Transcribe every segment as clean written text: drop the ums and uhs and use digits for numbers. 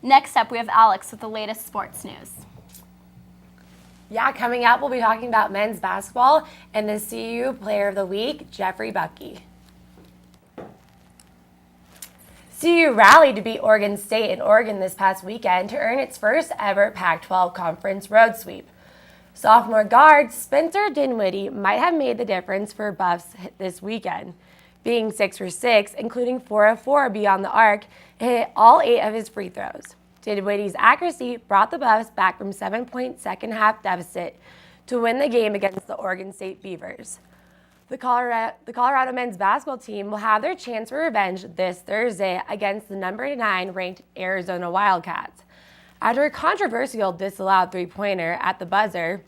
Next up, we have Alex with the latest sports news. Yeah, coming up, we'll be talking about men's basketball and the CU Player of the Week, Jeffrey Bucky. CU rallied to beat Oregon State in Oregon this past weekend to earn its first ever Pac-12 Conference road sweep. Sophomore guard Spencer Dinwiddie might have made the difference for Buffs this weekend, being 6 for 6, including 4 of 4 beyond the arc, and hit all 8 of his free throws. Dinwiddie's accuracy brought the Buffs back from 7-point second-half deficit to win the game against the Oregon State Beavers. The Colorado men's basketball team will have their chance for revenge this Thursday against the number 9 ranked Arizona Wildcats. After a controversial disallowed three-pointer at the buzzer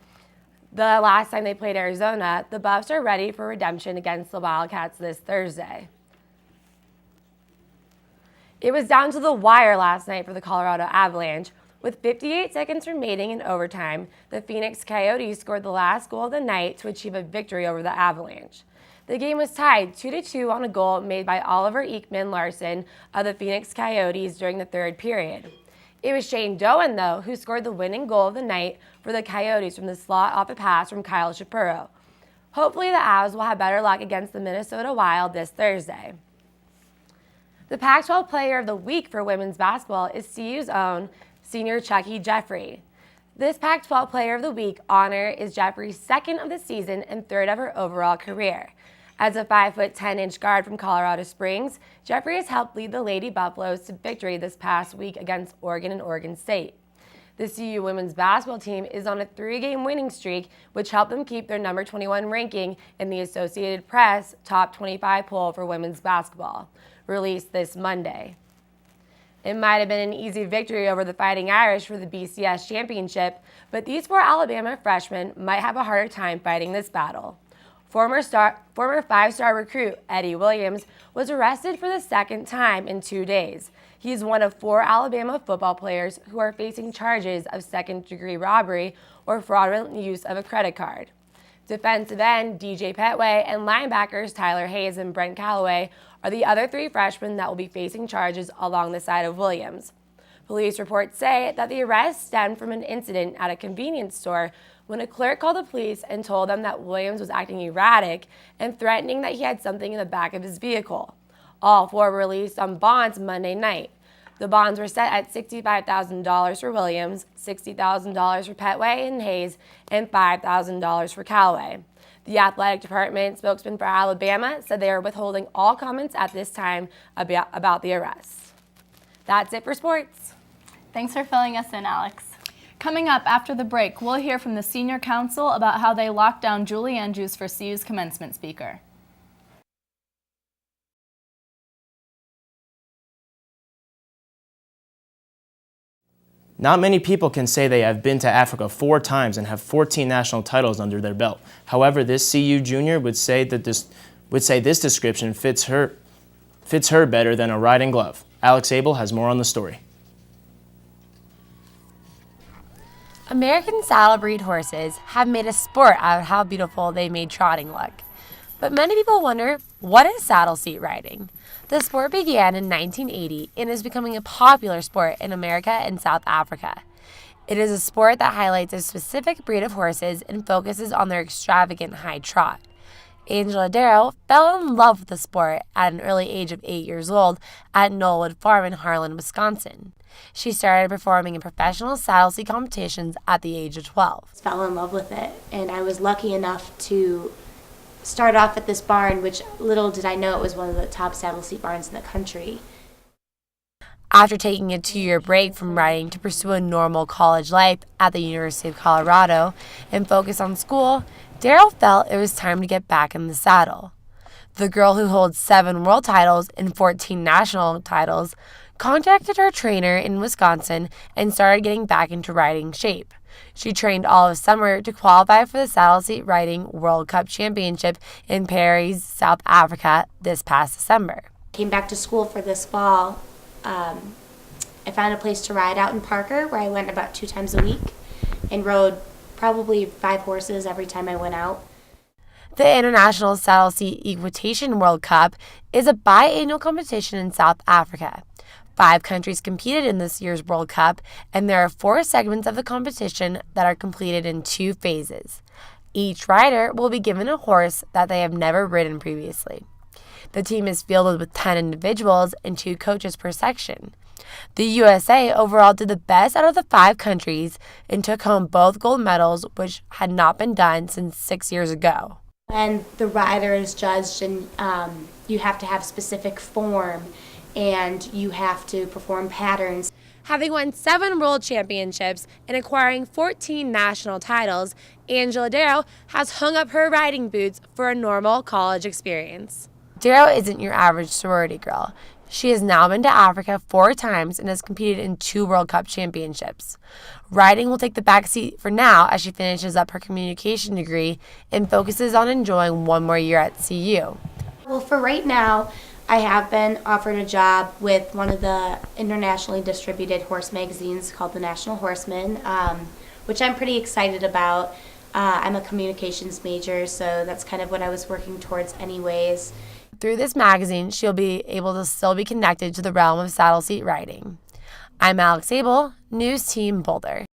the last time they played Arizona, the Buffs are ready for redemption against the Wildcats this Thursday. It was down to the wire last night for the Colorado Avalanche. With 58 seconds remaining in overtime, the Phoenix Coyotes scored the last goal of the night to achieve a victory over the Avalanche. The game was tied 2-2 on a goal made by Oliver Ekman-Larsson of the Phoenix Coyotes during the third period. It was Shane Doan, though, who scored the winning goal of the night for the Coyotes from the slot off a pass from Kyle Shapiro. Hopefully the Avs will have better luck against the Minnesota Wild this Thursday. The Pac-12 Player of the Week for women's basketball is CU's own senior Chucky Jeffrey. This Pac-12 Player of the Week honor is Jeffrey's second of the season and third of her overall career. As a 5'10" guard from Colorado Springs, Jeffrey has helped lead the Lady Buffaloes to victory this past week against Oregon and Oregon State. The CU women's basketball team is on a 3-game winning streak, which helped them keep their number 21 ranking in the Associated Press Top 25 poll for women's basketball, released this Monday. It might have been an easy victory over the Fighting Irish for the BCS championship, but these 4 Alabama freshmen might have a harder time fighting this battle. Former 5-star recruit Eddie Williams was arrested for the second time in 2 days. He is one of 4 Alabama football players who are facing charges of second-degree robbery or fraudulent use of a credit card. Defensive end DJ Petway and linebackers Tyler Hayes and Brent Calloway are the other 3 freshmen that will be facing charges along the side of Williams. Police reports say that the arrest stemmed from an incident at a convenience store when a clerk called the police and told them that Williams was acting erratic and threatening that he had something in the back of his vehicle. All 4 were released on bonds Monday night. The bonds were set at $65,000 for Williams, $60,000 for Petway and Hayes, and $5,000 for Callaway. The athletic department spokesman for Alabama said they are withholding all comments at this time about the arrests. That's it for sports. Thanks for filling us in, Alex. Coming up after the break, we'll hear from the Senior Council about how they locked down Julie Andrews for CU's commencement speaker. Not many people can say they have been to Africa 4 times and have 14 national titles under their belt. However, this CU junior would say this description fits her better than a riding glove. Alex Abel has more on the story. American saddle breed horses have made a sport out of how beautiful they made trotting look. But many people wonder, what is saddle seat riding? The sport began in 1980 and is becoming a popular sport in America and South Africa. It is a sport that highlights a specific breed of horses and focuses on their extravagant high trot. Angela Darrow fell in love with the sport at an early age of 8 years old at Knollwood Farm in Harlan, Wisconsin. She started performing in professional saddle seat competitions at the age of 12. Fell in love with it, and I was lucky enough to start off at this barn, which little did I know it was one of the top saddle seat barns in the country. After taking a 2-year break from riding to pursue a normal college life at the University of Colorado and focus on school, Darrow felt it was time to get back in the saddle. The girl who holds 7 world titles and 14 national titles contacted her trainer in Wisconsin and started getting back into riding shape. She trained all of summer to qualify for the Saddle Seat Riding World Cup Championship in Paris, South Africa this past December. Came back to school for this fall. I found a place to ride out in Parker where I went about 2 times a week and rode probably 5 horses every time I went out. The International Saddle Seat Equitation World Cup is a biannual competition in South Africa. 5 countries competed in this year's World Cup, and there are 4 segments of the competition that are completed in 2 phases. Each rider will be given a horse that they have never ridden previously. The team is fielded with 10 individuals and 2 coaches per section. The USA overall did the best out of the 5 countries and took home both gold medals, which had not been done since 6 years ago. And the rider is judged, and you have to have specific form, and you have to perform patterns. Having won 7 world championships and acquiring 14 national titles, Angela Darrow has hung up her riding boots for a normal college experience. Darrow isn't your average sorority girl. She has now been to Africa 4 times and has competed in 2 World Cup championships. Riding will take the backseat for now as she finishes up her communication degree and focuses on enjoying 1 more year at CU. Well, for right now, I have been offered a job with one of the internationally distributed horse magazines called The National Horseman, which I'm pretty excited about. I'm a communications major, so that's kind of what I was working towards anyways. Through this magazine, she'll be able to still be connected to the realm of saddle seat riding. I'm Alex Abel, News Team Boulder.